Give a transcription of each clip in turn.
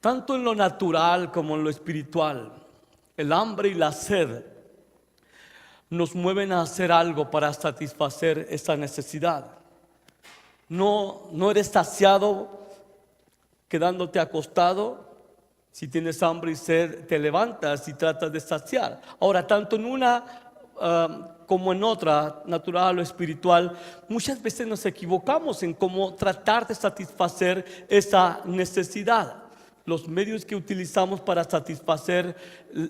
Tanto en lo natural como en lo espiritual, el hambre y la sed nos mueven a hacer algo para satisfacer esa necesidad. No eres saciado quedándote acostado. Si tienes hambre y sed, te levantas y tratas de saciar. Ahora, tanto en una como en otra, natural o espiritual, muchas veces nos equivocamos en cómo tratar de satisfacer esa necesidad. Los medios que utilizamos para satisfacer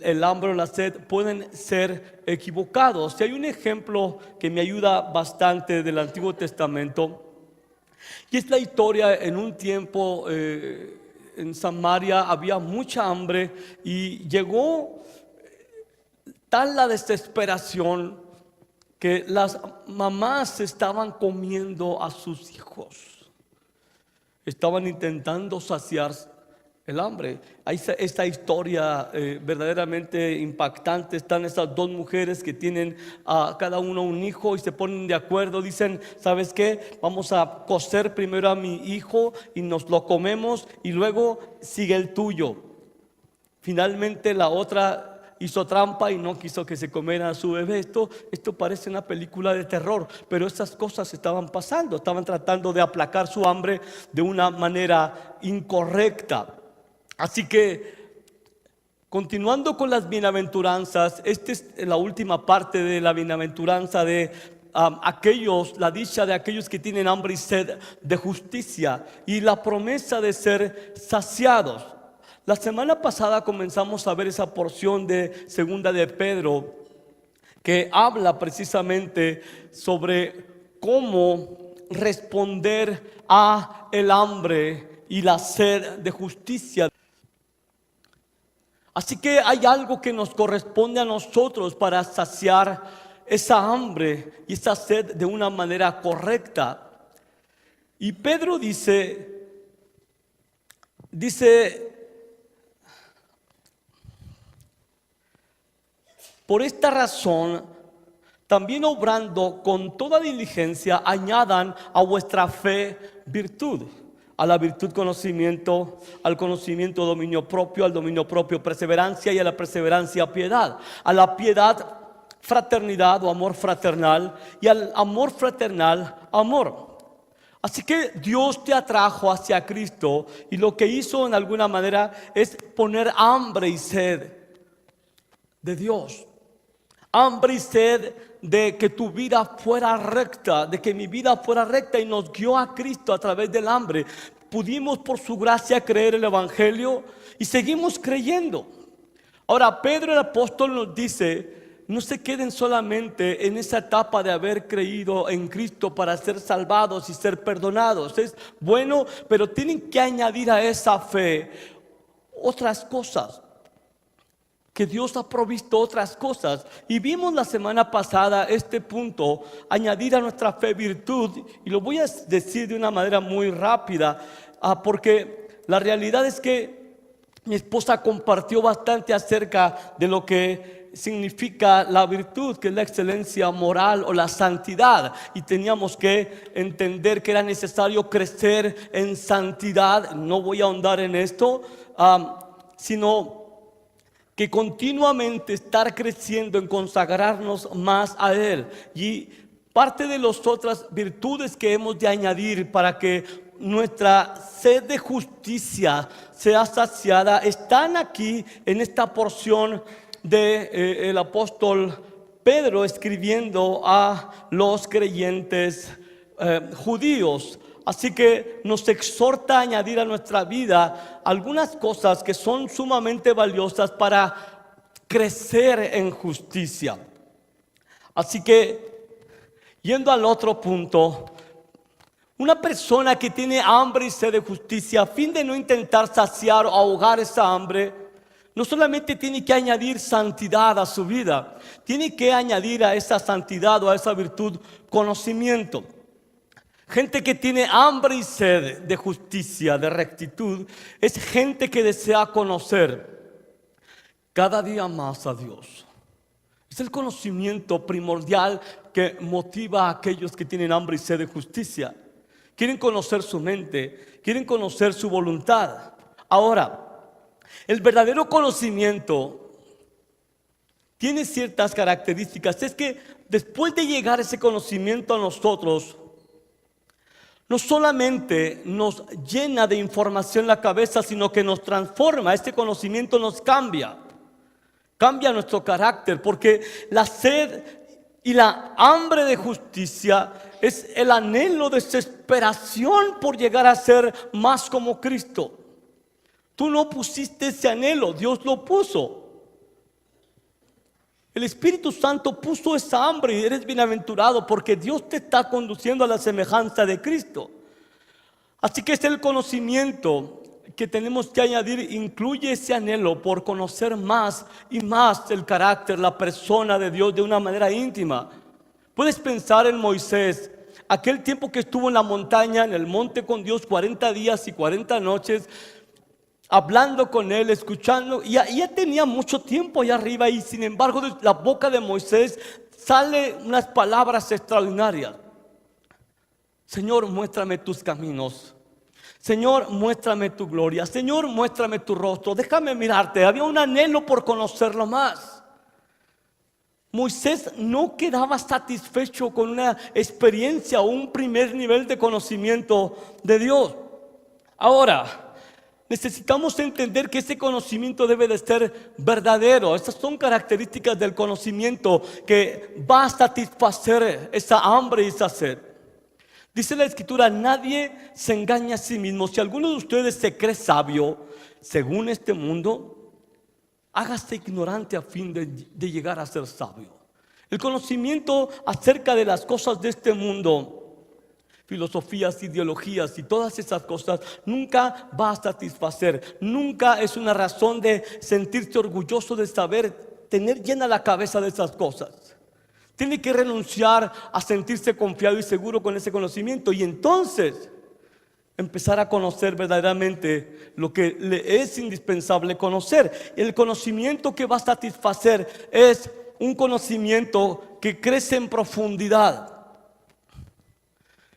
el hambre o la sed pueden ser equivocados. Y hay un ejemplo que me ayuda bastante del Antiguo Testamento, y es la historia en un tiempo en Samaria había mucha hambre y llegó tal la desesperación que las mamás estaban comiendo a sus hijos. Estaban intentando saciar el hambre. Hay esta historia verdaderamente impactante. Están esas dos mujeres que tienen a cada uno un hijo y se ponen de acuerdo. Dicen, ¿sabes qué? Vamos a cocer primero a mi hijo y nos lo comemos y luego sigue el tuyo. Finalmente la otra hizo trampa y no quiso que se comiera a su bebé. Esto parece una película de terror, pero estas cosas estaban pasando. Estaban tratando de aplacar su hambre de una manera incorrecta. Así que, continuando con las bienaventuranzas, esta es la última parte de la bienaventuranza de la dicha de aquellos que tienen hambre y sed de justicia y la promesa de ser saciados. La semana pasada comenzamos a ver esa porción de segunda de Pedro que habla precisamente sobre cómo responder a el hambre y la sed de justicia. Así que hay algo que nos corresponde a nosotros para saciar esa hambre y esa sed de una manera correcta. Y Pedro dice, por esta razón, también obrando con toda diligencia, añadan a vuestra fe virtud. A la virtud conocimiento, al conocimiento dominio propio, al dominio propio perseverancia y a la perseverancia piedad. A la piedad fraternidad o amor fraternal y al amor fraternal amor. Así que Dios te atrajo hacia Cristo y lo que hizo en alguna manera es poner hambre y sed de Dios. Hambre y sed de que tu vida fuera recta, de que mi vida fuera recta, y nos guió a Cristo a través del hambre. Pudimos por su gracia creer el Evangelio y seguimos creyendo. Ahora Pedro el apóstol nos dice, no se queden solamente en esa etapa de haber creído en Cristo para ser salvados y ser perdonados. Es bueno, pero tienen que añadir a esa fe otras cosas. Que Dios ha provisto otras cosas. Y vimos la semana pasada este punto, añadir a nuestra fe virtud. Y lo voy a decir de una manera muy rápida, porque la realidad es que mi esposa compartió bastante acerca de lo que significa la virtud, que es la excelencia moral o la santidad. Y teníamos que entender que era necesario crecer en santidad. No voy a ahondar en esto, sino que continuamente estar creciendo en consagrarnos más a Él. Y parte de las otras virtudes que hemos de añadir para que nuestra sed de justicia sea saciada están aquí en esta porción de el apóstol Pedro escribiendo a los creyentes judíos. Así que nos exhorta a añadir a nuestra vida algunas cosas que son sumamente valiosas para crecer en justicia. Así que, yendo al otro punto, una persona que tiene hambre y sed de justicia, a fin de no intentar saciar o ahogar esa hambre, no solamente tiene que añadir santidad a su vida, tiene que añadir a esa santidad o a esa virtud conocimiento. Gente que tiene hambre y sed de justicia, de rectitud, es gente que desea conocer cada día más a Dios. Es el conocimiento primordial que motiva a aquellos que tienen hambre y sed de justicia. Quieren conocer su mente, quieren conocer su voluntad. Ahora, El verdadero conocimiento tiene ciertas características. Es que después de llegar ese conocimiento a nosotros, no solamente nos llena de información la cabeza, sino que nos transforma. Este conocimiento nos cambia nuestro carácter, porque la sed y la hambre de justicia es el anhelo, desesperación por llegar a ser más como Cristo. Tú no pusiste ese anhelo, Dios lo puso. El Espíritu Santo puso esa hambre y eres bienaventurado porque Dios te está conduciendo a la semejanza de Cristo. Así que es el conocimiento que tenemos que añadir, incluye ese anhelo por conocer más y más el carácter, la persona de Dios de una manera íntima. Puedes pensar en Moisés, aquel tiempo que estuvo en la montaña, en el monte con Dios, 40 días y 40 noches, hablando con él, escuchando, y ya tenía mucho tiempo allá arriba, y sin embargo de la boca de Moisés sale unas palabras extraordinarias. Señor, muéstrame tus caminos. Señor, muéstrame tu gloria. Señor, muéstrame tu rostro. Déjame mirarte. Había un anhelo por conocerlo más. Moisés no quedaba satisfecho con una experiencia o un primer nivel de conocimiento de Dios. Ahora, necesitamos entender que ese conocimiento debe de ser verdadero. Estas son características del conocimiento que va a satisfacer esa hambre y esa sed. Dice la Escritura, nadie se engaña a sí mismo. Si alguno de ustedes se cree sabio, según este mundo, hágase ignorante a fin de llegar a ser sabio. El conocimiento acerca de las cosas de este mundo, filosofías, ideologías y todas esas cosas, nunca va a satisfacer. Nunca es una razón de sentirse orgulloso de saber, tener llena la cabeza de esas cosas. Tiene que renunciar a sentirse confiado y seguro con ese conocimiento, y entonces empezar a conocer verdaderamente lo que le es indispensable conocer. El conocimiento que va a satisfacer es un conocimiento que crece en profundidad.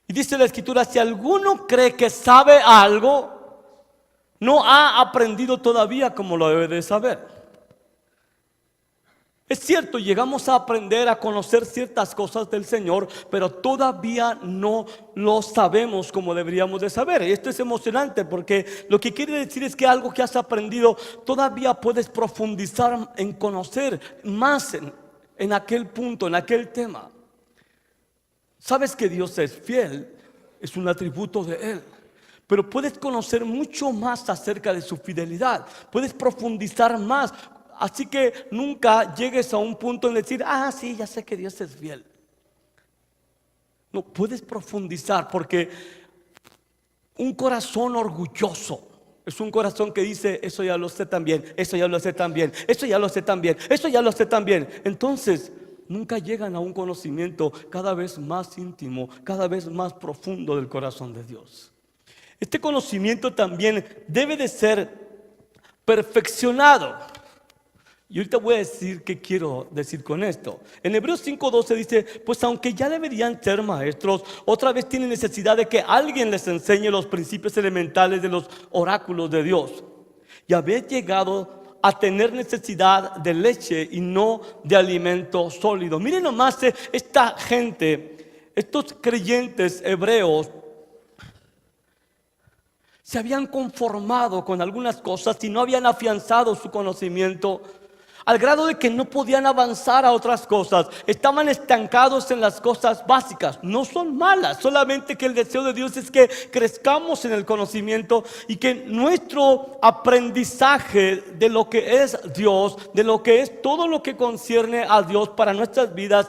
Y dice la Escritura, si alguno cree que sabe algo, no ha aprendido todavía como lo debe de saber. Es cierto, llegamos a aprender a conocer ciertas cosas del Señor, pero todavía no lo sabemos como deberíamos de saber. Y esto es emocionante porque lo que quiere decir es que algo que has aprendido, todavía puedes profundizar en conocer más en aquel punto, en aquel tema. Sabes que Dios es fiel, es un atributo de Él, pero puedes conocer mucho más acerca de su fidelidad, puedes profundizar más. Así que nunca llegues a un punto en decir, sí, ya sé que Dios es fiel. No, puedes profundizar, porque un corazón orgulloso es un corazón que dice, eso ya lo sé también, eso ya lo sé también, eso ya lo sé también, eso ya lo sé también. Entonces nunca llegan a un conocimiento cada vez más íntimo, cada vez más profundo del corazón de Dios. Este conocimiento también debe de ser perfeccionado. Y ahorita voy a decir qué quiero decir con esto. En Hebreos 5:12 dice, pues aunque ya deberían ser maestros, otra vez tienen necesidad de que alguien les enseñe los principios elementales de los oráculos de Dios. Y habéis llegado a tener necesidad de leche y no de alimento sólido. Miren nomás esta gente, estos creyentes hebreos, se habían conformado con algunas cosas y no habían afianzado su conocimiento, al grado de que no podían avanzar a otras cosas. Estaban estancados en las cosas básicas. No son malas, solamente que el deseo de Dios es que crezcamos en el conocimiento y que nuestro aprendizaje de lo que es Dios, de lo que es todo lo que concierne a Dios para nuestras vidas,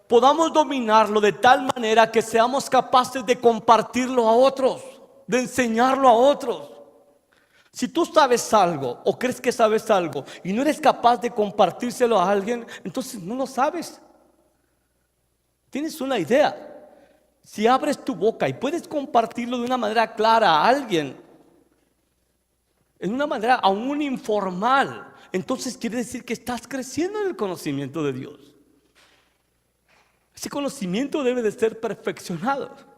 podamos dominarlo de tal manera que seamos capaces de compartirlo a otros, de enseñarlo a otros. Si tú sabes algo o crees que sabes algo y no eres capaz de compartírselo a alguien, entonces no lo sabes. Tienes una idea. Si abres tu boca y puedes compartirlo de una manera clara a alguien, en una manera aún informal, entonces quiere decir que estás creciendo en el conocimiento de Dios. Ese conocimiento debe de ser perfeccionado.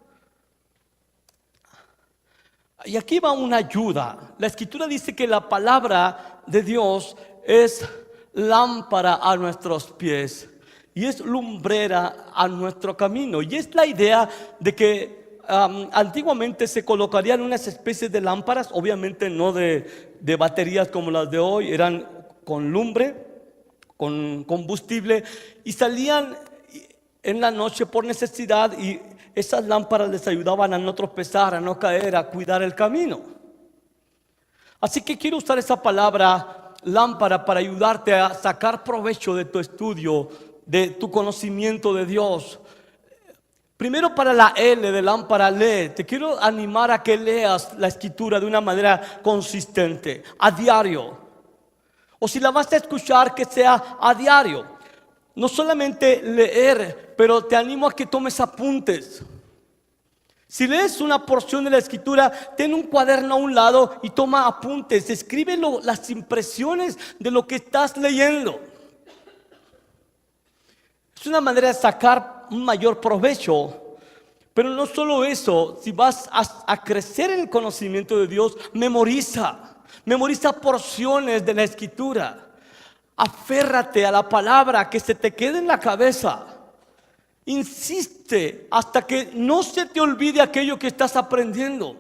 Y aquí va una ayuda. La Escritura dice que la palabra de Dios es lámpara a nuestros pies y es lumbrera a nuestro camino. Y es la idea de que antiguamente se colocarían unas especies de lámparas, obviamente no de baterías como las de hoy, eran con lumbre, con combustible, y salían en la noche por necesidad, y esas lámparas les ayudaban a no tropezar, a no caer, a cuidar el camino. Así que quiero usar esa palabra lámpara para ayudarte a sacar provecho de tu estudio, de tu conocimiento de Dios. Primero, para la L de lámpara, lee. Te quiero animar a que leas la Escritura de una manera consistente, a diario. O si la vas a escuchar, que sea a diario. No solamente leer, pero te animo a que tomes apuntes. Si lees una porción de la Escritura, ten un cuaderno a un lado y toma apuntes. Escribe las impresiones de lo que estás leyendo. Es una manera de sacar un mayor provecho. Pero no solo eso, si vas a crecer en el conocimiento de Dios, memoriza porciones de la Escritura. Aférrate a la palabra, que se te quede en la cabeza. Insiste hasta que no se te olvide aquello que estás aprendiendo,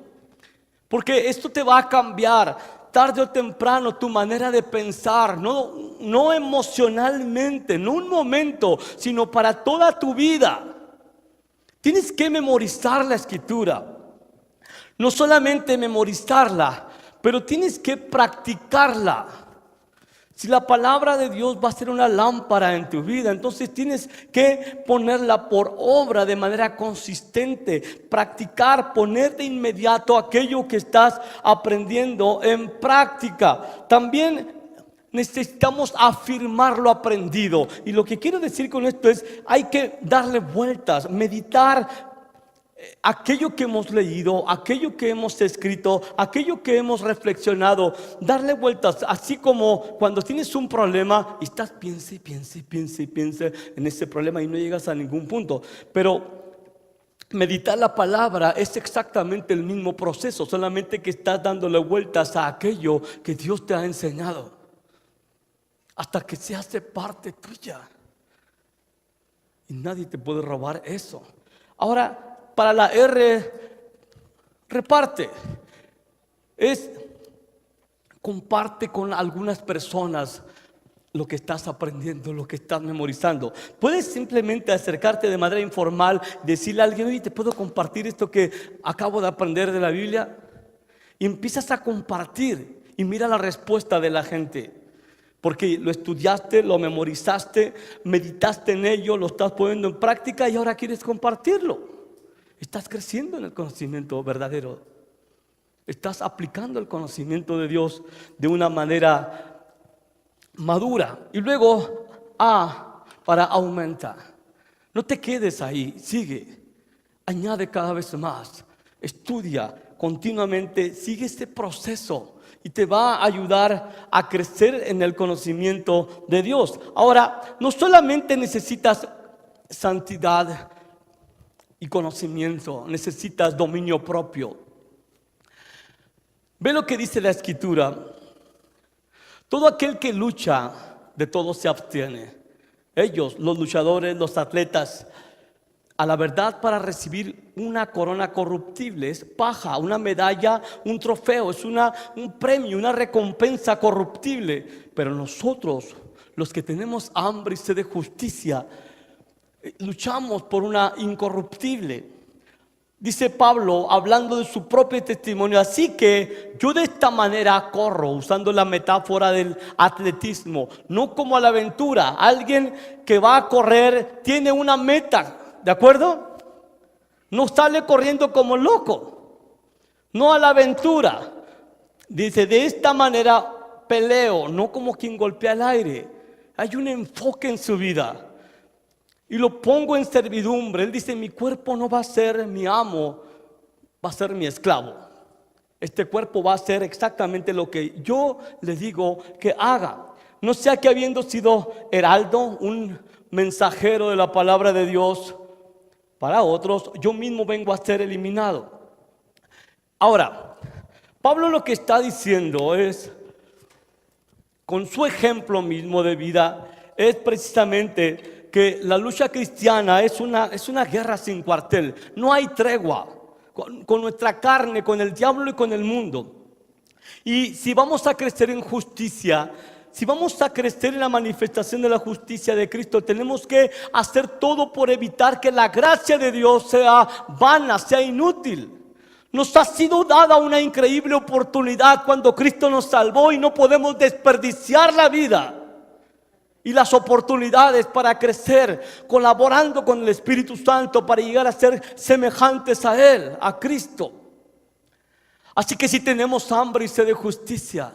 porque esto te va a cambiar tarde o temprano tu manera de pensar, no emocionalmente, no un momento, sino para toda tu vida. Tienes que memorizar la Escritura. No solamente memorizarla, pero tienes que practicarla. Si la palabra de Dios va a ser una lámpara en tu vida, entonces tienes que ponerla por obra de manera consistente, practicar, poner de inmediato aquello que estás aprendiendo en práctica. También necesitamos afirmar lo aprendido. Y lo que quiero decir con esto es, hay que darle vueltas, meditar aquello que hemos leído, aquello que hemos escrito, aquello que hemos reflexionado, darle vueltas, así como cuando tienes un problema y estás piense en ese problema y no llegas a ningún punto. Pero meditar la palabra es exactamente el mismo proceso, solamente que estás dándole vueltas a aquello que Dios te ha enseñado, hasta que se hace parte tuya. Y nadie te puede robar eso. Ahora, para la R, reparte. Comparte con algunas personas lo que estás aprendiendo, lo que estás memorizando. Puedes simplemente acercarte de manera informal, decirle a alguien: oye, ¿te puedo compartir esto que acabo de aprender de la Biblia? Y empiezas a compartir y mira la respuesta de la gente. Porque lo estudiaste, lo memorizaste, meditaste en ello, lo estás poniendo en práctica y ahora quieres compartirlo. Estás creciendo en el conocimiento verdadero. Estás aplicando el conocimiento de Dios de una manera madura. Y luego, A, para aumentar. No te quedes ahí, sigue. Añade cada vez más. Estudia continuamente, sigue este proceso y te va a ayudar a crecer en el conocimiento de Dios. Ahora, no solamente necesitas santidad y conocimiento, necesitas dominio propio. Ve lo que dice la Escritura: todo aquel que lucha, de todo se abstiene. Ellos, los luchadores, los atletas, a la verdad, para recibir una corona corruptible, es paja, una medalla, un trofeo, es un premio, una recompensa corruptible. Pero nosotros, los que tenemos hambre y sed de justicia, luchamos por una incorruptible. Dice Pablo, hablando de su propio testimonio: así que yo de esta manera corro, usando la metáfora del atletismo, no como a la aventura. Alguien que va a correr tiene una meta, ¿de acuerdo? No sale corriendo como loco, no a la aventura. Dice, de esta manera peleo, no como quien golpea el aire. Hay un enfoque en su vida. Y lo pongo en servidumbre. Él dice, mi cuerpo no va a ser mi amo, va a ser mi esclavo. Este cuerpo va a hacer exactamente lo que yo le digo que haga. No sea que, habiendo sido heraldo, un mensajero de la palabra de Dios para otros, yo mismo vengo a ser eliminado. Ahora, Pablo lo que está diciendo es, con su ejemplo mismo de vida, es precisamente que la lucha cristiana es una guerra sin cuartel. No hay tregua con nuestra carne, con el diablo y con el mundo. Y si vamos a crecer en justicia, si vamos a crecer en la manifestación de la justicia de Cristo, tenemos que hacer todo por evitar que la gracia de Dios sea vana, sea inútil. Nos ha sido dada una increíble oportunidad cuando Cristo nos salvó y no podemos desperdiciar la vida y las oportunidades para crecer, colaborando con el Espíritu Santo para llegar a ser semejantes a Él, a Cristo. Así que si tenemos hambre y sed de justicia,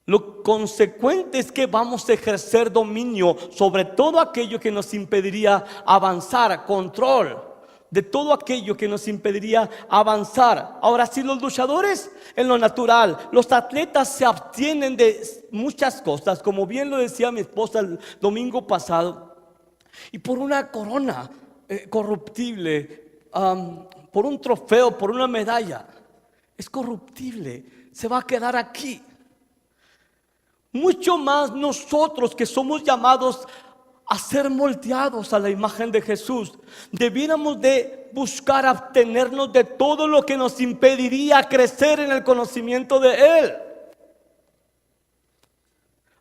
lo consecuente es que vamos a ejercer dominio sobre todo aquello que nos impediría avanzar, control de todo aquello que nos impediría avanzar. Ahora, si los luchadores en lo natural, los atletas se abstienen de muchas cosas, como bien lo decía mi esposa el domingo pasado, y por una corona corruptible, por un trofeo, por una medalla, es corruptible, se va a quedar aquí. Mucho más nosotros que somos llamados a ser moldeados a la imagen de Jesús, debiéramos de buscar abstenernos de todo lo que nos impediría crecer en el conocimiento de Él.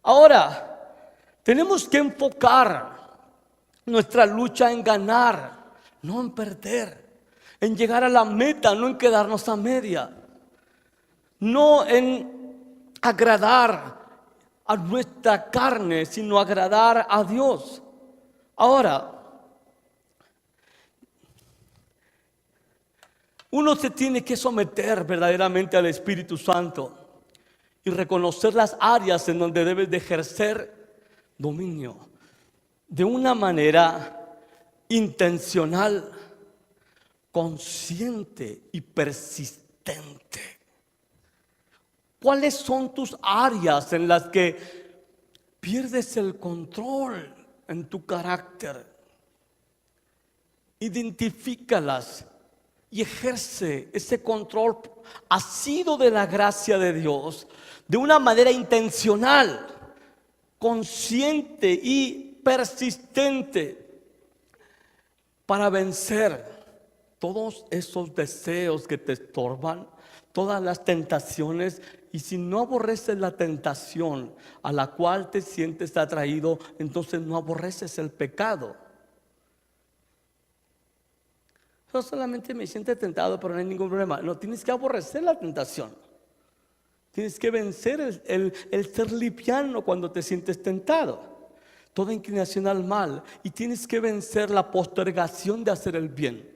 Ahora, tenemos que enfocar nuestra lucha en ganar, no en perder, en llegar a la meta, no en quedarnos a media, no en agradar a nuestra carne, sino agradar a Dios. Ahora, uno se tiene que someter verdaderamente al Espíritu Santo y reconocer las áreas en donde debes de ejercer dominio de una manera intencional, consciente y persistente. ¿Cuáles son tus áreas en las que pierdes el control en tu carácter? Identifícalas y ejerce ese control asido de la gracia de Dios de una manera intencional, consciente y persistente para vencer todos esos deseos que te estorban, todas las tentaciones. Y si no aborreces la tentación a la cual te sientes atraído, entonces no aborreces el pecado. Yo solamente me siento tentado, pero no hay ningún problema. No, tienes que aborrecer la tentación. Tienes que vencer el ser liviano cuando te sientes tentado, toda inclinación al mal. Y tienes que vencer la postergación de hacer el bien.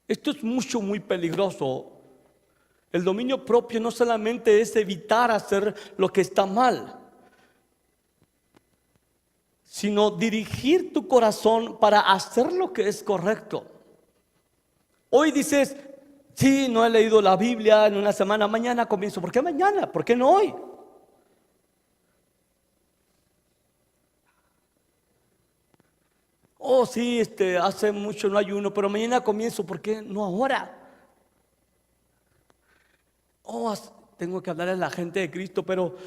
Esto es muy peligroso. El dominio propio no solamente es evitar hacer lo que está mal, sino dirigir tu corazón para hacer lo que es correcto. Hoy dices, sí, no he leído la Biblia en una semana, mañana comienzo. ¿Por qué mañana? ¿Por qué no hoy? Oh, sí, hace mucho no ayuno, pero mañana comienzo. ¿Por qué no ahora? Oh, tengo que hablar a la gente de Cristo, pero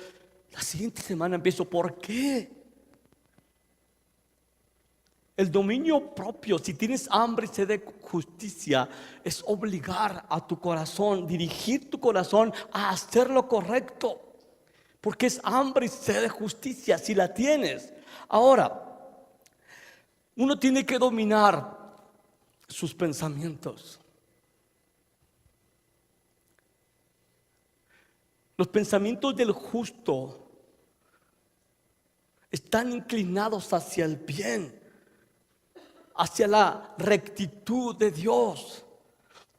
la siguiente semana empiezo. ¿Por qué? El dominio propio, si tienes hambre y sed de justicia, es obligar a tu corazón, dirigir tu corazón a hacer lo correcto, porque es hambre y sed de justicia si la tienes. Ahora, uno tiene que dominar sus pensamientos. Los pensamientos del justo están inclinados hacia el bien, hacia la rectitud de Dios.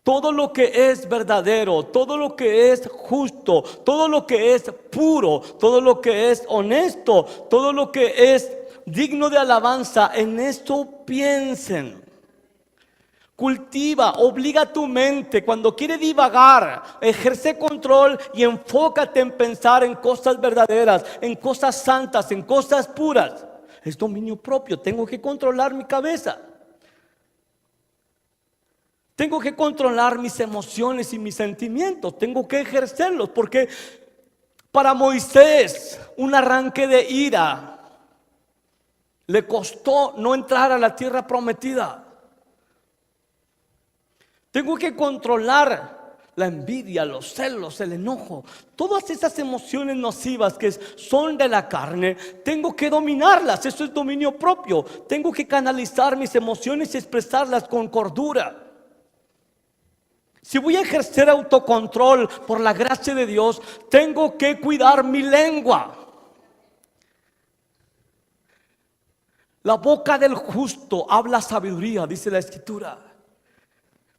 Todo lo que es verdadero, todo lo que es justo, todo lo que es puro, todo lo que es honesto, todo lo que es digno de alabanza, en esto piensen. Cultiva, obliga tu mente cuando quiere divagar, ejerce control y enfócate en pensar en cosas verdaderas, en cosas santas, en cosas puras. Es dominio propio, tengo que controlar mi cabeza. Tengo que controlar mis emociones y mis sentimientos. Tengo que ejercerlos porque para Moisés un arranque de ira le costó no entrar a la tierra prometida. Tengo que controlar la envidia, los celos, el enojo, todas esas emociones nocivas que son de la carne. Tengo que dominarlas, eso es dominio propio. Tengo que canalizar mis emociones y expresarlas con cordura. Si voy a ejercer autocontrol por la gracia de Dios, tengo que cuidar mi lengua. La boca del justo habla sabiduría, dice la Escritura.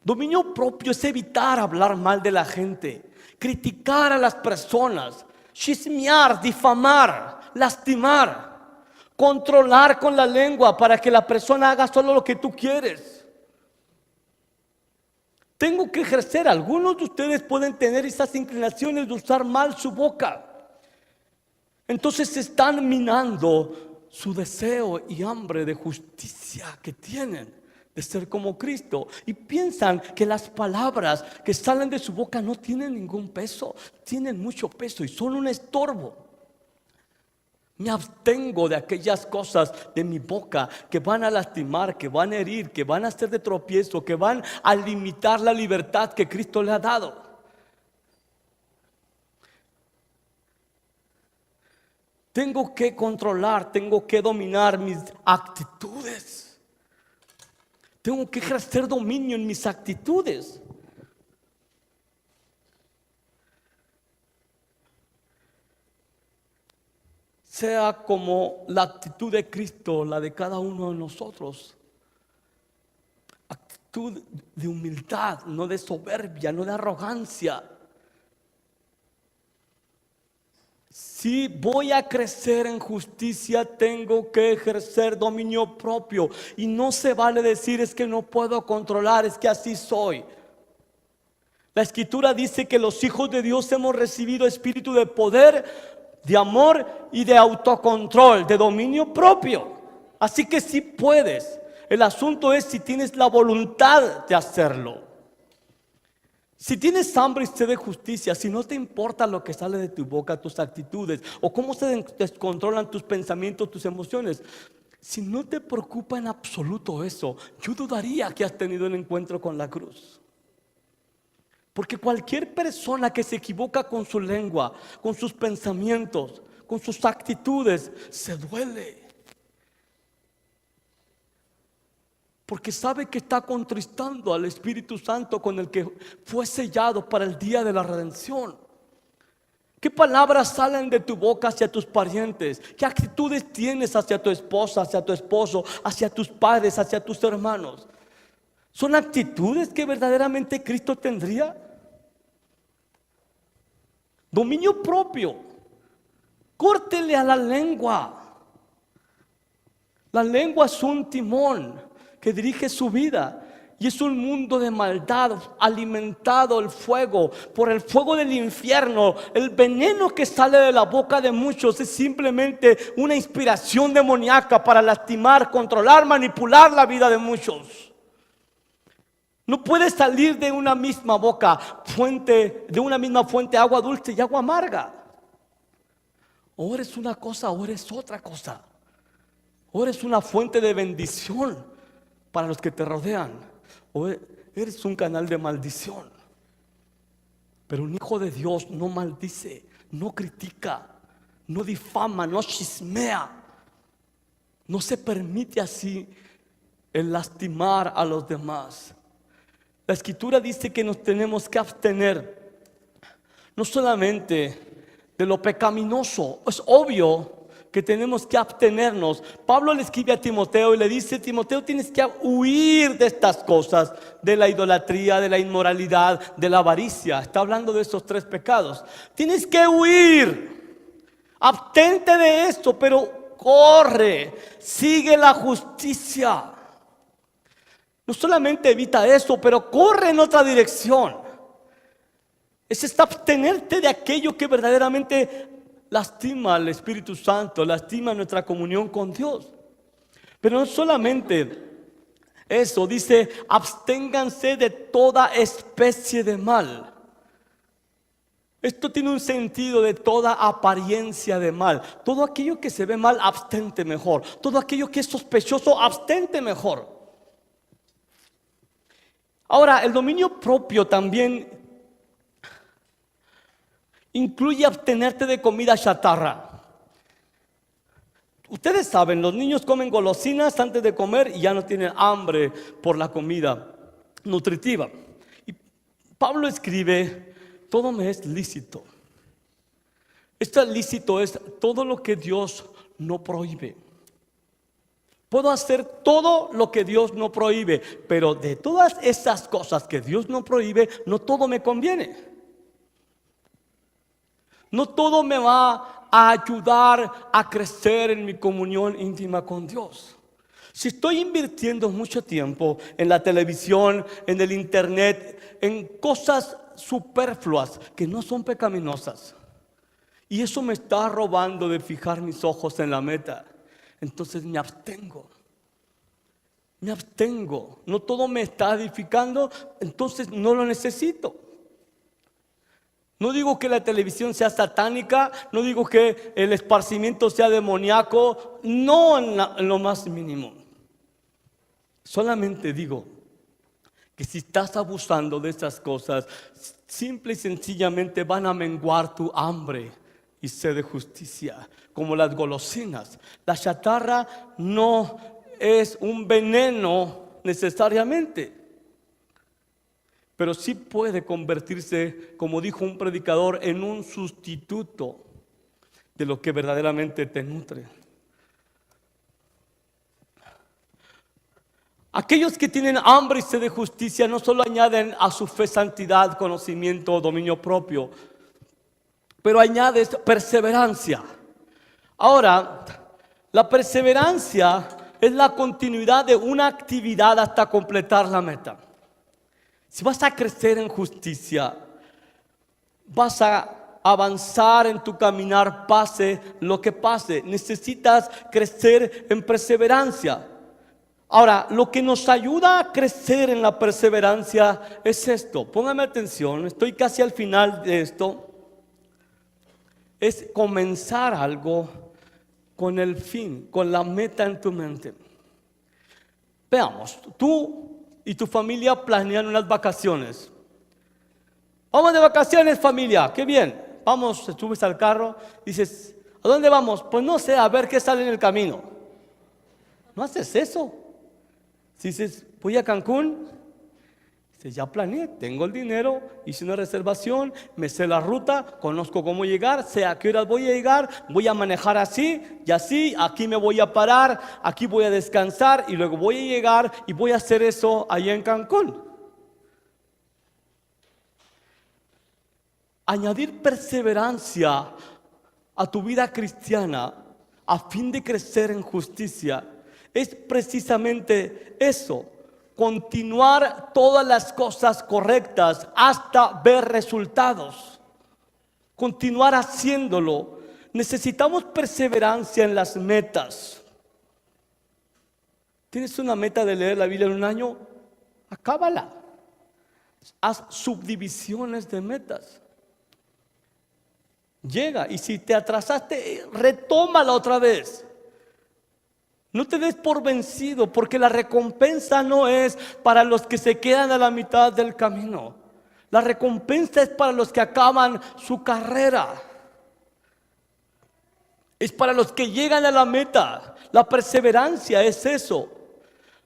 Dominio propio es evitar hablar mal de la gente, criticar a las personas, chismear, difamar, lastimar, controlar con la lengua para que la persona haga solo lo que tú quieres. Tengo que ejercer. Algunos de ustedes pueden tener esas inclinaciones de usar mal su boca. Entonces están minando su deseo y hambre de justicia que tienen, de ser como Cristo. Y piensan que las palabras que salen de su boca no tienen ningún peso. Tienen mucho peso y son un estorbo. Me abstengo de aquellas cosas de mi boca que van a lastimar, que van a herir, que van a hacer de tropiezo, que van a limitar la libertad que Cristo le ha dado. Tengo que controlar, tengo que dominar mis actitudes. Tengo que ejercer dominio en mis actitudes. Sea como la actitud de Cristo, la de cada uno de nosotros. Actitud de humildad, no de soberbia, no de arrogancia. Si voy a crecer en justicia, tengo que ejercer dominio propio. Y no se vale decir es que no puedo controlar, es que así soy. La Escritura dice que los hijos de Dios hemos recibido espíritu de poder, de amor y de autocontrol, de dominio propio. Así que sí puedes. El asunto es si tienes la voluntad de hacerlo. Si tienes hambre y sed de justicia, si no te importa lo que sale de tu boca, tus actitudes o cómo se descontrolan tus pensamientos, tus emociones, si no te preocupa en absoluto eso, yo dudaría que has tenido un encuentro con la cruz. Porque cualquier persona que se equivoca con su lengua, con sus pensamientos, con sus actitudes, se duele. Porque sabe que está contristando al Espíritu Santo con el que fue sellado para el día de la redención. ¿Qué palabras salen de tu boca hacia tus parientes? ¿Qué actitudes tienes hacia tu esposa, hacia tu esposo, hacia tus padres, hacia tus hermanos? ¿Son actitudes que verdaderamente Cristo tendría? Dominio propio. Córtele a la lengua. La lengua es un timón que dirige su vida y es un mundo de maldad alimentado por el fuego del infierno. El veneno que sale de la boca de muchos es simplemente una inspiración demoníaca para lastimar, controlar, manipular la vida de muchos. No puede salir de una misma boca de una misma fuente agua dulce y agua amarga. O eres una cosa o eres otra cosa. O eres una fuente de bendición para los que te rodean, o eres un canal de maldición. Pero un hijo de Dios no maldice, no critica, no difama, no chismea. No se permite así el lastimar a los demás. La Escritura dice que nos tenemos que abstener no solamente de lo pecaminoso. Es obvio que tenemos que abstenernos. Pablo le escribe a Timoteo y le dice: Timoteo, tienes que huir de estas cosas, de la idolatría, de la inmoralidad, de la avaricia. Está hablando de esos 3 pecados. Tienes que huir. Abstente de esto, pero corre, sigue la justicia. No solamente evita eso, pero corre en otra dirección. Es abstenerte de aquello que verdaderamente lastima al Espíritu Santo, lastima nuestra comunión con Dios. Pero no solamente Eso dice, absténganse de toda especie de mal. Esto tiene un sentido de toda apariencia de mal. Todo aquello que se ve mal, abstente mejor. Todo aquello que es sospechoso, abstente mejor. Ahora, el dominio propio también incluye abstenerte de comida chatarra. Ustedes saben, los niños comen golosinas antes de comer y ya no tienen hambre por la comida nutritiva. Y Pablo escribe, todo me es lícito. Este lícito es todo lo que Dios no prohíbe. Puedo hacer todo lo que Dios no prohíbe, pero de todas esas cosas que Dios no prohíbe, no todo me conviene. No todo me va a ayudar a crecer en mi comunión íntima con Dios. Si estoy invirtiendo mucho tiempo en la televisión, en el internet, en cosas superfluas que no son pecaminosas, y eso me está robando de fijar mis ojos en la meta, entonces me abstengo. No todo me está edificando, entonces no lo necesito. No digo que la televisión sea satánica, no digo que el esparcimiento sea demoníaco, no en lo más mínimo. Solamente digo que si estás abusando de esas cosas, simple y sencillamente van a menguar tu hambre y sed de justicia, como las golosinas. La chatarra no es un veneno necesariamente, pero sí puede convertirse, como dijo un predicador, en un sustituto de lo que verdaderamente te nutre. Aquellos que tienen hambre y sed de justicia no solo añaden a su fe santidad, conocimiento, dominio propio, pero añades perseverancia. Ahora, la perseverancia es la continuidad de una actividad hasta completar la meta. Si vas a crecer en justicia, vas a avanzar en tu caminar, pase lo que pase. Necesitas crecer en perseverancia. Ahora, lo que nos ayuda a crecer en la perseverancia es esto. Póngame atención, estoy casi al final de esto. Es comenzar algo con el fin, con la meta en tu mente. Veamos, tú y tu familia planean unas vacaciones. Vamos de vacaciones, familia, qué bien. Vamos, te subes al carro, dices, ¿a dónde vamos? Pues no sé, a ver qué sale en el camino. No haces eso. Si dices, voy a Cancún, dices, ya planeé, tengo el dinero, hice una reservación, me sé la ruta, conozco cómo llegar, sé a qué horas voy a llegar, voy a manejar así y así, aquí me voy a parar, aquí voy a descansar y luego voy a llegar y voy a hacer eso allá en Cancún. Añadir perseverancia a tu vida cristiana a fin de crecer en justicia es precisamente eso. Continuar todas las cosas correctas hasta ver resultados. Continuar haciéndolo. Necesitamos perseverancia en las metas. ¿Tienes una meta de leer la Biblia en un año? Acábala. Haz subdivisiones de metas. Llega, y si te atrasaste, retómala otra vez. No te des por vencido, porque la recompensa no es para los que se quedan a la mitad del camino. La recompensa es para los que acaban su carrera. Es para los que llegan a la meta. La perseverancia es eso.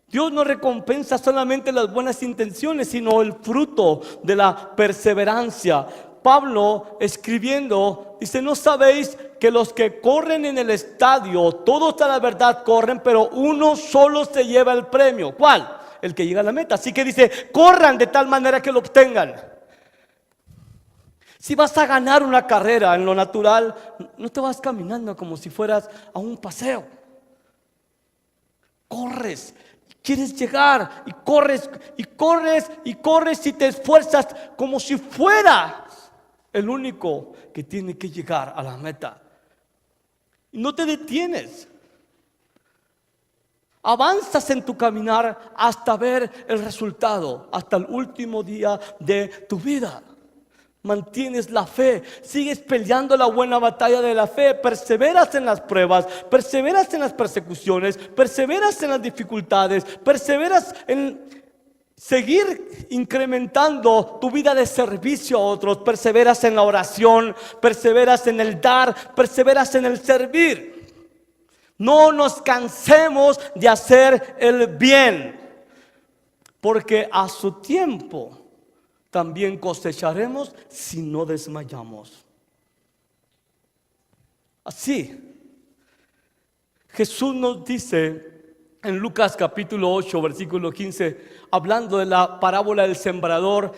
Dios no recompensa solamente las buenas intenciones, sino el fruto de la perseverancia. Pablo, escribiendo, dice, ¿no sabéis que los que corren en el estadio, todos a la verdad corren, pero uno solo se lleva el premio? ¿Cuál? El que llega a la meta. Así que dice, corran de tal manera que lo obtengan. Si vas a ganar una carrera en lo natural, no te vas caminando como si fueras a un paseo. Corres, quieres llegar y corres y corres y corres y te esfuerzas como si fuera el único que tiene que llegar a la meta. Y no te detienes. Avanzas en tu caminar hasta ver el resultado, hasta el último día de tu vida. Mantienes la fe, sigues peleando la buena batalla de la fe, perseveras en las pruebas, perseveras en las persecuciones, perseveras en las dificultades, perseveras en seguir incrementando tu vida de servicio a otros, perseveras en la oración, perseveras en el dar, perseveras en el servir. No nos cansemos de hacer el bien, porque a su tiempo también cosecharemos si no desmayamos. Así, Jesús nos dice en Lucas capítulo 8, versículo 15, hablando de la parábola del sembrador,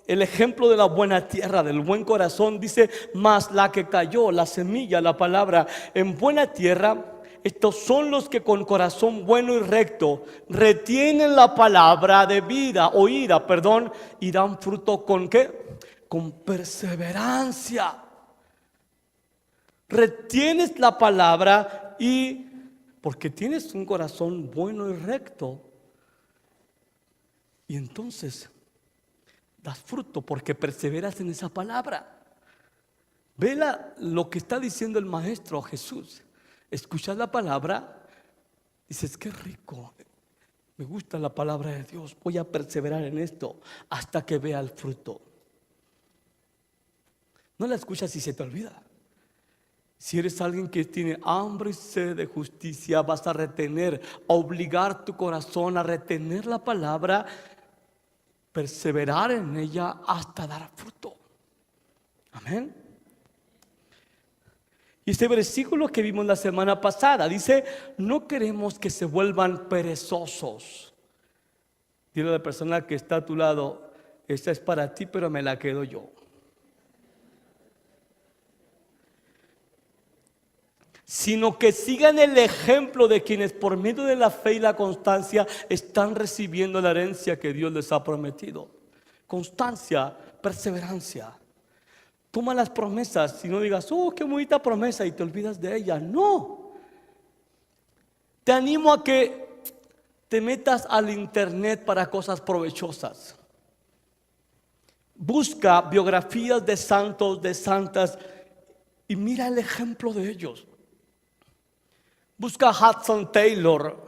el ejemplo de la buena tierra, del buen corazón, dice: mas la que cayó, la semilla, la palabra, en buena tierra, estos son los que con corazón bueno y recto retienen la palabra de vida, oída, perdón, y dan fruto ¿con qué? Con perseverancia. Retienes la palabra y porque tienes un corazón bueno y recto, y entonces das fruto porque perseveras en esa palabra. Vela lo que está diciendo el Maestro Jesús. Escuchas la palabra, dices: qué rico, me gusta la palabra de Dios, voy a perseverar en esto hasta que vea el fruto. No la escuchas y se te olvida. Si eres alguien que tiene hambre y sed de justicia, vas a retener, a obligar tu corazón a retener la palabra, perseverar en ella hasta dar fruto. Amén. Y este versículo que vimos la semana pasada dice: no queremos que se vuelvan perezosos. Dile a la persona que está a tu lado: esta es para ti, pero me la quedo yo. Sino que sigan el ejemplo de quienes por medio de la fe y la constancia están recibiendo la herencia que Dios les ha prometido. Constancia, perseverancia. Toma las promesas y no digas: oh, qué bonita promesa, y te olvidas de ella. No. Te animo a que te metas al internet para cosas provechosas. Busca biografías de santos, de santas, y mira el ejemplo de ellos. Busca Hudson Taylor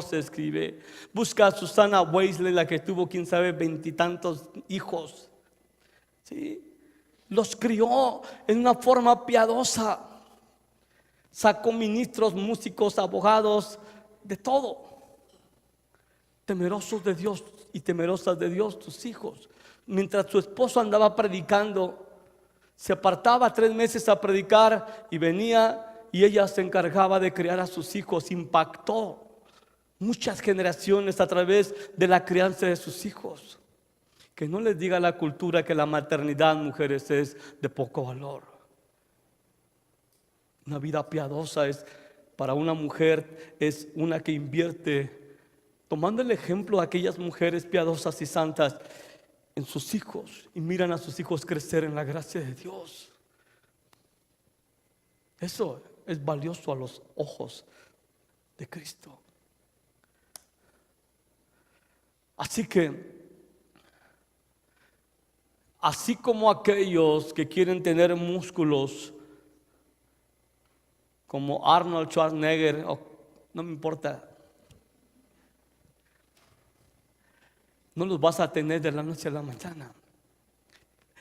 se escribe. Busca a Susana Wesley, la que tuvo, quién sabe, 20 y tantos hijos. ¿Sí? Los crió en una forma piadosa. Sacó ministros, músicos, abogados, de todo. Temerosos de Dios y temerosas de Dios tus hijos. Mientras su esposo andaba predicando, se apartaba 3 meses a predicar y venía, y ella se encargaba de criar a sus hijos. Impactó muchas generaciones a través de la crianza de sus hijos. Que no les diga la cultura que la maternidad, mujeres, es de poco valor. Una vida piadosa es, para una mujer, es una que invierte, tomando el ejemplo de aquellas mujeres piadosas y santas, en sus hijos, y miran a sus hijos crecer en la gracia de Dios. Eso es valioso a los ojos de Cristo. Así que, así como aquellos que quieren tener músculos como Arnold Schwarzenegger, no me importa, no los vas a tener de la noche a la mañana.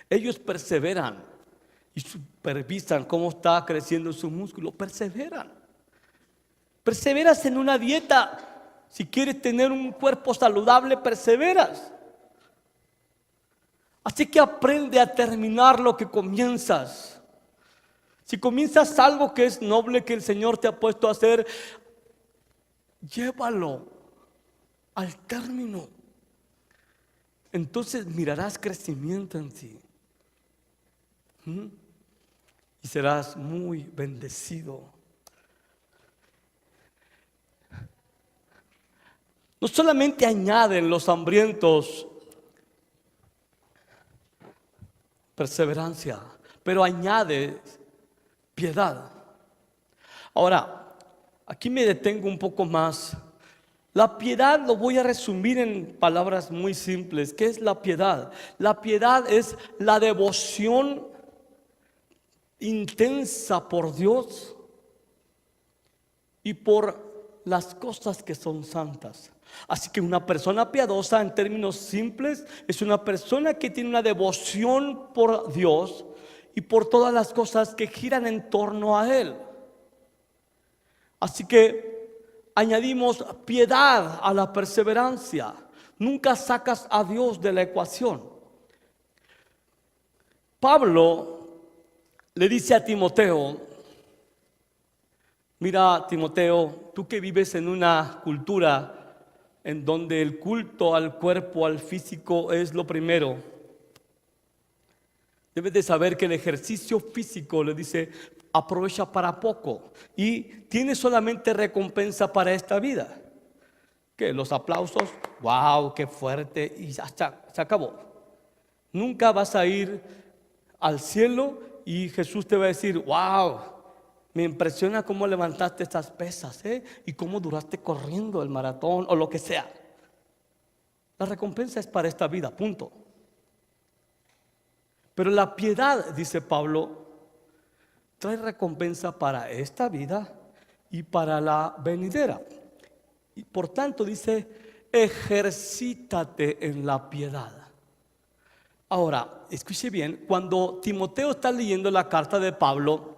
Ellos perseveran y supervisan cómo está creciendo su músculo. Perseveran. Perseveras en una dieta. Si quieres tener un cuerpo saludable, perseveras. Así que aprende a terminar lo que comienzas. Si comienzas algo que es noble, que el Señor te ha puesto a hacer, llévalo al término. Entonces mirarás crecimiento en ti. Y serás muy bendecido. No solamente añaden los hambrientos perseverancia, pero añade piedad. Ahora, Aquí me detengo un poco más. La piedad lo voy a resumir en palabras muy simples. ¿Qué es la piedad? La piedad es la devoción intensa por Dios y por las cosas que son santas. Así que una persona piadosa, en términos simples, es una persona que tiene una devoción por Dios y por todas las cosas que giran en torno a Él. Así que añadimos piedad a la perseverancia. Nunca sacas a Dios de la ecuación. Pablo le dice a Timoteo: mira, Timoteo, tú que vives en una cultura en donde el culto al cuerpo, al físico es lo primero, debes de saber que el ejercicio físico, le dice, aprovecha para poco y tiene solamente recompensa para esta vida. Que los aplausos, wow, qué fuerte, y ya se acabó. Nunca vas a ir al cielo y Jesús te va a decir: wow, me impresiona cómo levantaste estas pesas, y cómo duraste corriendo el maratón o lo que sea. La recompensa es para esta vida, punto. Pero la piedad, dice Pablo, trae recompensa para esta vida y para la venidera. Y por tanto dice: ejercítate en la piedad. Ahora, escuche bien, cuando Timoteo está leyendo la carta de Pablo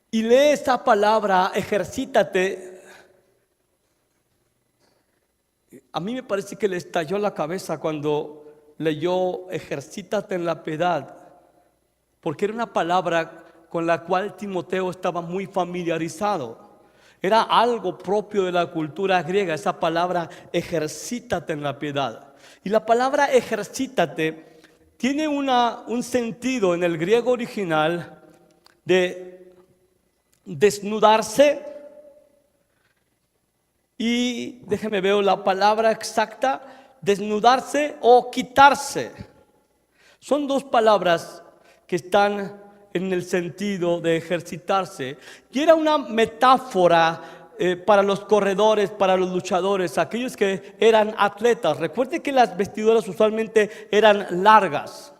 y lee esta palabra, ejercítate, a mí me parece que le estalló la cabeza cuando leyó ejercítate en la piedad, porque era una palabra con la cual Timoteo estaba muy familiarizado. Era algo propio de la cultura griega, esa palabra ejercítate en la piedad. Y la palabra ejercítate tiene un sentido en el griego original de desnudarse. Y déjeme ver la palabra exacta: desnudarse o quitarse. Son dos palabras que están en el sentido de ejercitarse. Y era una metáfora para los corredores, para los luchadores, aquellos que eran atletas. Recuerde que las vestiduras usualmente eran largas.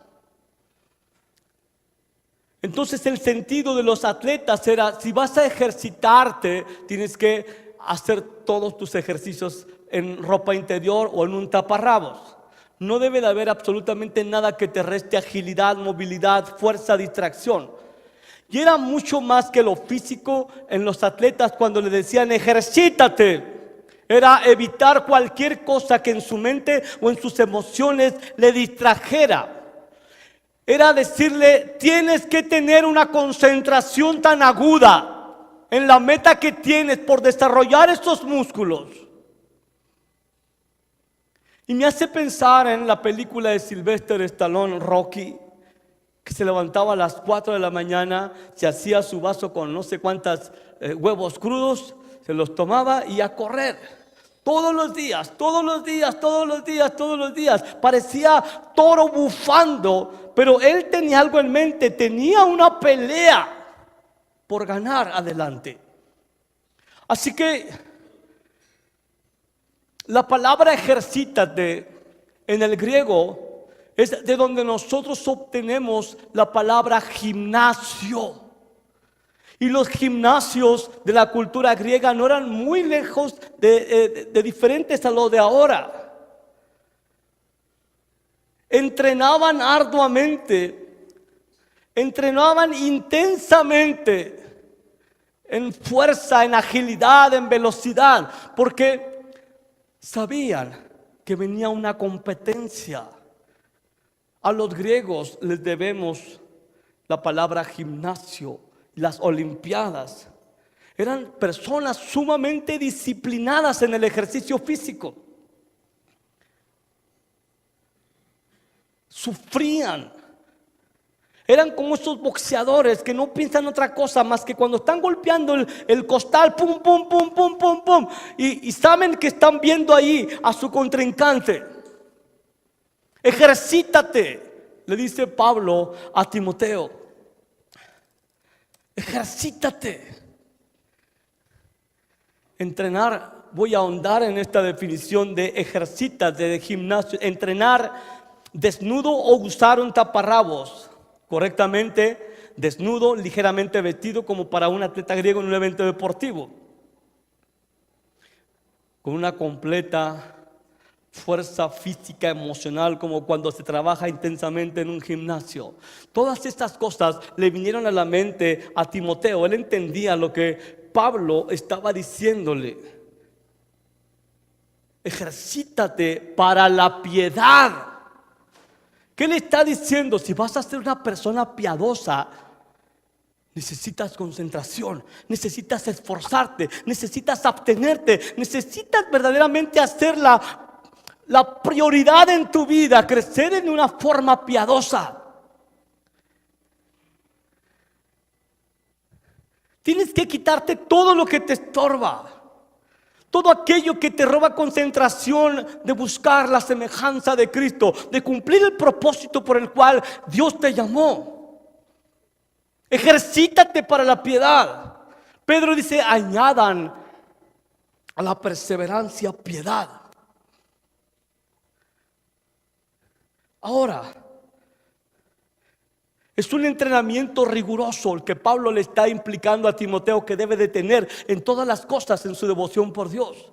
Entonces el sentido de los atletas era: si vas a ejercitarte, tienes que hacer todos tus ejercicios en ropa interior o en un taparrabos. No debe de haber absolutamente nada que te reste agilidad, movilidad, fuerza, distracción. Y era mucho más que lo físico en los atletas cuando le decían ejercítate. Era evitar cualquier cosa que en su mente o en sus emociones le distrajera. Era decirle: tienes que tener una concentración tan aguda en la meta que tienes por desarrollar estos músculos. Y me hace pensar en la película de Sylvester Stallone, Rocky, que se levantaba a las 4 de la mañana, se hacía su vaso con no sé cuántos huevos crudos, se los tomaba y a correr. Todos los días, todos los días, todos los días, todos los días. Parecía toro bufando, pero él tenía algo en mente, tenía una pelea por ganar adelante. Así que la palabra ejercítate en el griego es de donde nosotros obtenemos la palabra gimnasio. Y los gimnasios de la cultura griega no eran muy lejos de diferentes a lo de ahora. Entrenaban arduamente, entrenaban intensamente en fuerza, en agilidad, en velocidad, porque sabían que venía una competencia. A los griegos les debemos la palabra gimnasio, las olimpiadas. Eran personas sumamente disciplinadas en el ejercicio físico. Sufrían. Eran como esos boxeadores que no piensan otra cosa más que cuando están golpeando el costal, pum, pum, pum, pum, pum, pum, y saben que están viendo ahí a su contrincante. Ejercítate, le dice Pablo a Timoteo. Ejercítate. Entrenar, voy a ahondar en esta definición de ejercítate, de gimnasio. Entrenar desnudo o usar un taparrabos correctamente, desnudo, ligeramente vestido como para un atleta griego en un evento deportivo, con una completa fuerza física, emocional, como cuando se trabaja intensamente en un gimnasio. Todas estas cosas le vinieron a la mente a Timoteo. Él entendía lo que Pablo estaba diciéndole. Ejercítate para la piedad. ¿Qué le está diciendo? Si vas a ser una persona piadosa, necesitas concentración, necesitas esforzarte, necesitas abstenerte, necesitas verdaderamente hacer la prioridad en tu vida, crecer en una forma piadosa. Tienes que quitarte todo lo que te estorba, todo aquello que te roba concentración de buscar la semejanza de Cristo, de cumplir el propósito por el cual Dios te llamó. Ejercítate para la piedad. Pedro dice, añadan a la perseverancia piedad. Ahora, es un entrenamiento riguroso el que Pablo le está implicando a Timoteo que debe de tener en todas las cosas en su devoción por Dios.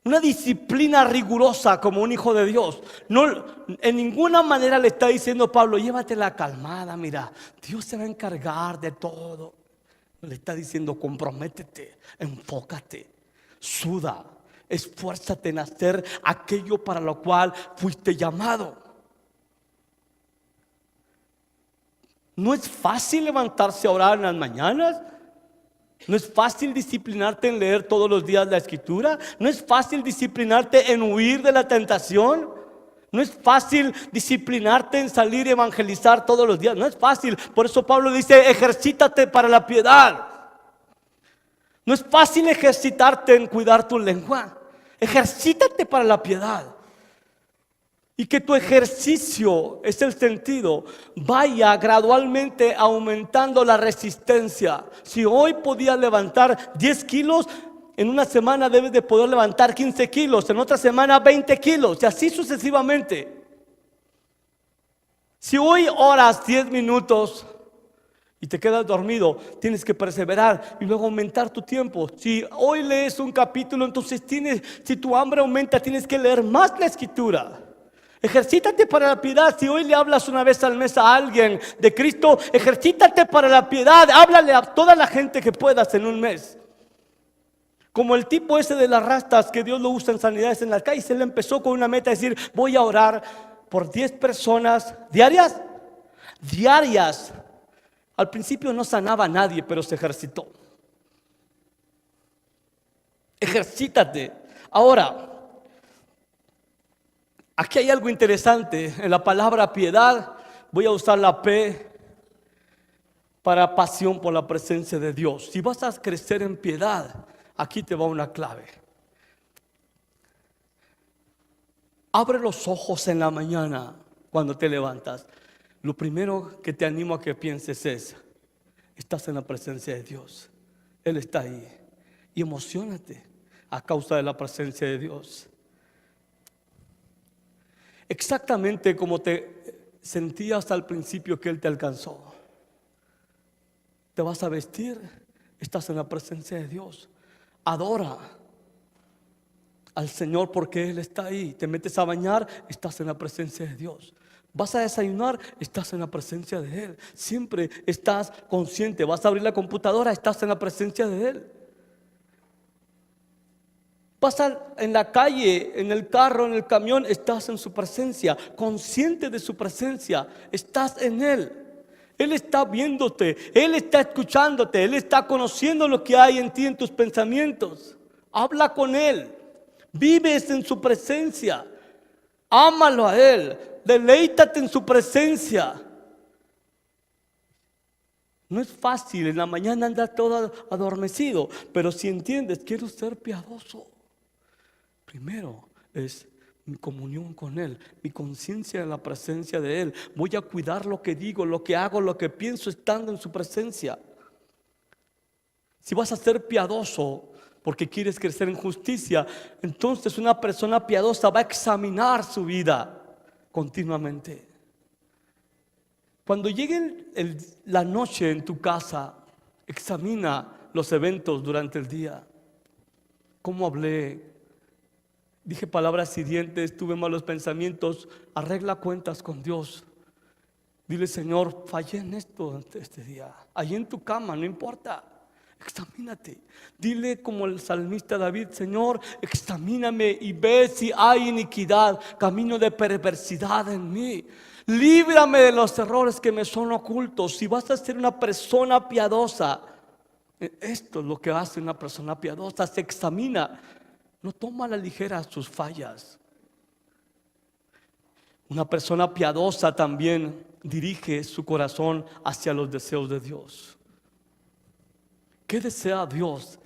Una disciplina rigurosa como un hijo de Dios. No, en ninguna manera le está diciendo Pablo, llévatela calmada, mira, Dios se va a encargar de todo. Le está diciendo, comprométete, enfócate, suda, esfuérzate en hacer aquello para lo cual fuiste llamado. No es fácil levantarse a orar en las mañanas. No es fácil disciplinarte en leer todos los días la Escritura. No es fácil disciplinarte en huir de la tentación. No es fácil disciplinarte en salir y evangelizar todos los días. No es fácil. Por eso Pablo dice, ejercítate para la piedad. No es fácil ejercitarte en cuidar tu lengua. Ejercítate para la piedad. Y que tu ejercicio, es el sentido, vaya gradualmente aumentando la resistencia. Si hoy podías levantar 10 kilos, en una semana debes de poder levantar 15 kilos, en otra semana 20 kilos, y así sucesivamente. Si hoy oras 10 minutos y te quedas dormido, tienes que perseverar y luego aumentar tu tiempo. Si hoy lees un capítulo, entonces si tu hambre aumenta, tienes que leer más la Escritura. Ejercítate para la piedad. Si hoy le hablas una vez al mes a alguien de Cristo, ejercítate para la piedad. Háblale a toda la gente que puedas en un mes. Como el tipo ese de las rastas que Dios lo usa en sanidades en las calles. Él empezó con una meta de decir, voy a orar por 10 personas diarias. Diarias. Al principio no sanaba a nadie, pero se ejercitó. Ejercítate. Ahora, aquí hay algo interesante. En la palabra piedad voy a usar la P para pasión por la presencia de Dios. Si vas a crecer en piedad, aquí te va una clave. Abre los ojos en la mañana cuando te levantas. Lo primero que te animo a que pienses es, estás en la presencia de Dios. Él está ahí. Y emociónate a causa de la presencia de Dios. Exactamente como te sentías al principio que Él te alcanzó. Te vas a vestir, estás en la presencia de Dios. Adora al Señor porque Él está ahí. Te metes a bañar, estás en la presencia de Dios. Vas a desayunar, estás en la presencia de Él. Siempre estás consciente. Vas a abrir la computadora, estás en la presencia de Él. Vas en la calle, en el carro, en el camión, estás en su presencia, consciente de su presencia, estás en Él. Él está viéndote, Él está escuchándote, Él está conociendo lo que hay en ti, en tus pensamientos. Habla con Él, vives en su presencia, ámalo a Él, deleítate en su presencia. No es fácil en la mañana andar todo adormecido, pero si entiendes, quiero ser piadoso. Primero es mi comunión con Él, mi conciencia en la presencia de Él. Voy a cuidar lo que digo, lo que hago, lo que pienso estando en su presencia. Si vas a ser piadoso, porque quieres crecer en justicia, entonces una persona piadosa va a examinar su vida continuamente. Cuando llegue la noche en tu casa, examina los eventos durante el día. ¿Cómo hablé? Dije palabras hirientes, tuve malos pensamientos. Arregla cuentas con Dios. Dile: Señor, fallé en esto este día. Allí en tu cama, no importa. Examínate. Dile como el salmista David: Señor, examíname y ve si hay iniquidad, camino de perversidad en mí. Líbrame de los errores que me son ocultos. Si vas a ser una persona piadosa, esto es lo que hace una persona piadosa: se examina, no toma a la ligera sus fallas. Una persona piadosa también dirige su corazón hacia los deseos de Dios. ¿Qué desea Dios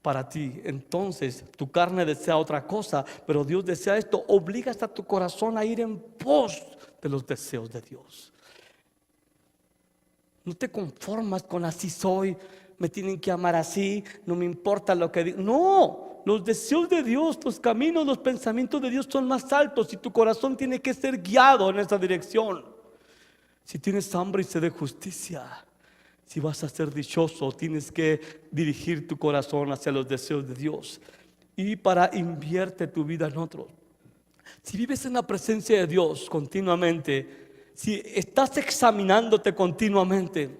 para ti? Entonces tu carne desea otra cosa, pero Dios desea esto. Obligas a tu corazón a ir en pos de los deseos de Dios. No te conformas con así soy, me tienen que amar así, no me importa lo que diga. No, los deseos de Dios, los caminos, los pensamientos de Dios son más altos y tu corazón tiene que ser guiado en esa dirección. Si tienes hambre y sed de justicia, si vas a ser dichoso, tienes que dirigir tu corazón hacia los deseos de Dios. Y para invierte tu vida en otros. Si vives en la presencia de Dios continuamente, si estás examinándote continuamente,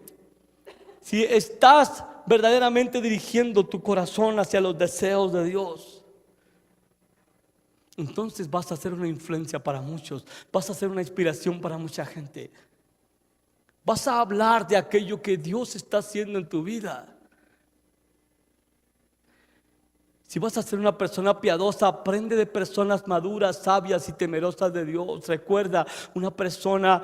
si estás verdaderamente dirigiendo tu corazón hacia los deseos de Dios, entonces vas a ser una influencia para muchos, vas a ser una inspiración para mucha gente. Vas a hablar de aquello que Dios está haciendo en tu vida. Si vas a ser una persona piadosa, aprende de personas maduras, sabias y temerosas de Dios. Recuerda, una persona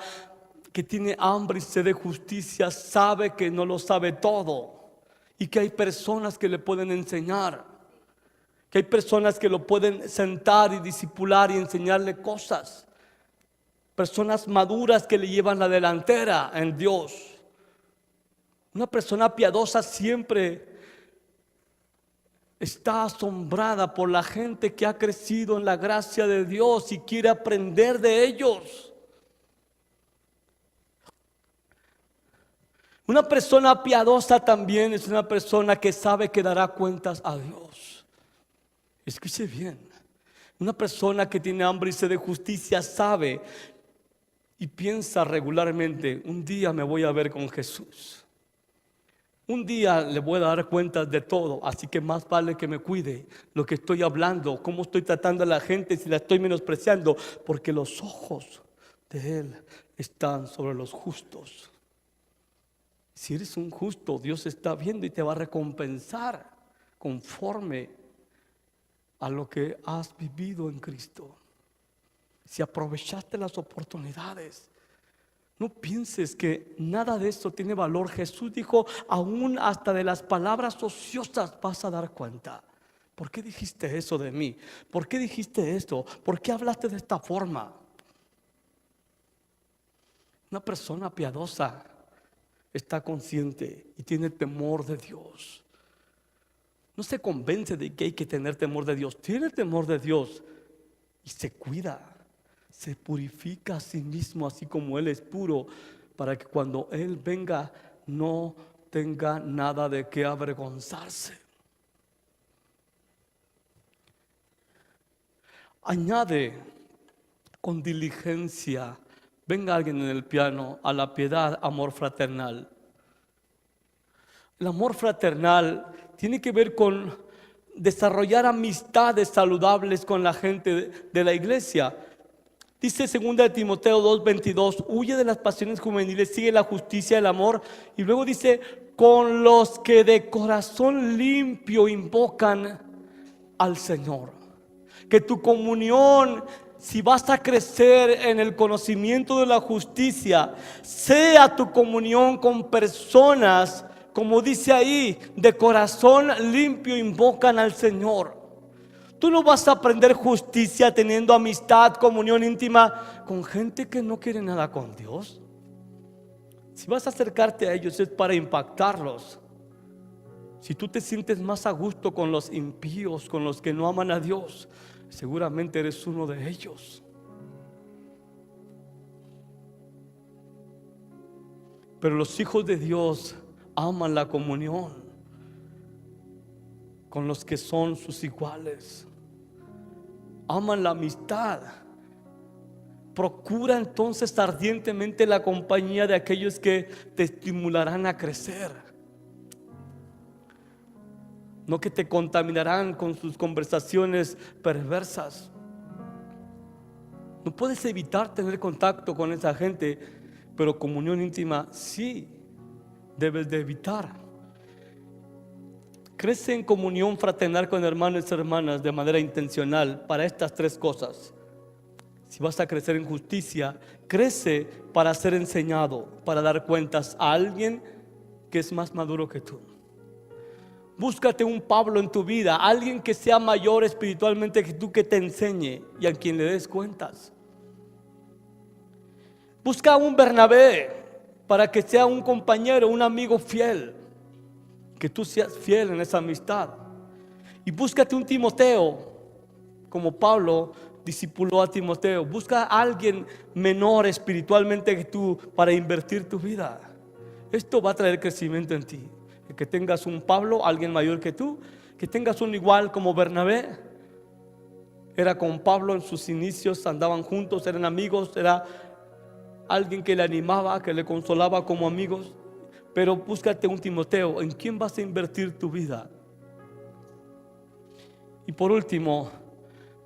que tiene hambre y sed de justicia sabe que no lo sabe todo y que hay personas que le pueden enseñar, que hay personas que lo pueden sentar y discipular y enseñarle cosas. Personas maduras que le llevan la delantera en Dios. Una persona piadosa siempre está asombrada por la gente que ha crecido en la gracia de Dios y quiere aprender de ellos. Una persona piadosa también es una persona que sabe que dará cuentas a Dios. Escuche bien. Una persona que tiene hambre y sed de justicia sabe y piensa regularmente: un día me voy a ver con Jesús. Un día le voy a dar cuentas de todo, así que más vale que me cuide lo que estoy hablando, cómo estoy tratando a la gente, si la estoy menospreciando, porque los ojos de Él están sobre los justos. Si eres un justo, Dios está viendo y te va a recompensar conforme a lo que has vivido en Cristo. Si aprovechaste las oportunidades, no pienses que nada de esto tiene valor. Jesús dijo: aún hasta de las palabras ociosas vas a dar cuenta. ¿Por qué dijiste eso de mí? ¿Por qué dijiste esto? ¿Por qué hablaste de esta forma? Una persona piadosa está consciente y tiene temor de Dios. No se convence de que hay que tener temor de Dios. Tiene temor de Dios y se cuida. Se purifica a sí mismo, así como Él es puro, para que cuando Él venga no tenga nada de qué avergonzarse. Añade con diligencia, venga alguien en el piano, a la piedad, amor fraternal. El amor fraternal tiene que ver con desarrollar amistades saludables con la gente de la iglesia. Dice 2 Timoteo 2:22, huye de las pasiones juveniles, sigue la justicia, el amor. Y luego dice: con los que de corazón limpio invocan al Señor. Que tu comunión, si vas a crecer en el conocimiento de la justicia, sea tu comunión con personas, como dice ahí, de corazón limpio invocan al Señor. Tú no vas a aprender justicia teniendo amistad, comunión íntima con gente que no quiere nada con Dios. Si vas a acercarte a ellos es para impactarlos. Si tú te sientes más a gusto con los impíos, con los que no aman a Dios, seguramente eres uno de ellos. Pero los hijos de Dios aman la comunión con los que son sus iguales. Aman la amistad. Procura entonces ardientemente la compañía de aquellos que te estimularán a crecer, no que te contaminarán con sus conversaciones perversas. No puedes evitar tener contacto con esa gente, pero comunión íntima sí debes de evitar. Crece en comunión fraternal con hermanos y hermanas de manera intencional para estas tres cosas. Si vas a crecer en justicia, crece para ser enseñado, para dar cuentas a alguien que es más maduro que tú. Búscate un Pablo en tu vida, alguien que sea mayor espiritualmente que tú, que te enseñe y a quien le des cuentas. Busca un Bernabé para que sea un compañero, un amigo fiel, que tú seas fiel en esa amistad. Y búscate un Timoteo, como Pablo discipuló a Timoteo. Busca a alguien menor espiritualmente que tú para invertir tu vida. Esto va a traer crecimiento en ti. Que tengas un Pablo, alguien mayor que tú, que tengas un igual como Bernabé. Era con Pablo en sus inicios, andaban juntos, eran amigos, era alguien que le animaba, que le consolaba como amigos. Pero búscate un Timoteo, ¿en quién vas a invertir tu vida? Y por último,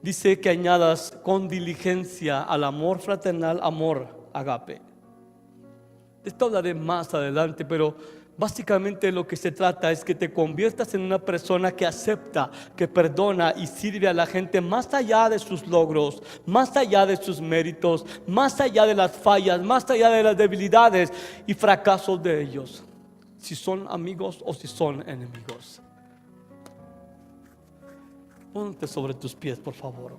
dice que añadas con diligencia al amor fraternal, amor agape. De esto hablaré más adelante, pero básicamente lo que se trata es que te conviertas en una persona que acepta, que perdona y sirve a la gente más allá de sus logros, más allá de sus méritos, más allá de las fallas, más allá de las debilidades y fracasos de ellos, si son amigos o si son enemigos. Ponte sobre tus pies, por favor.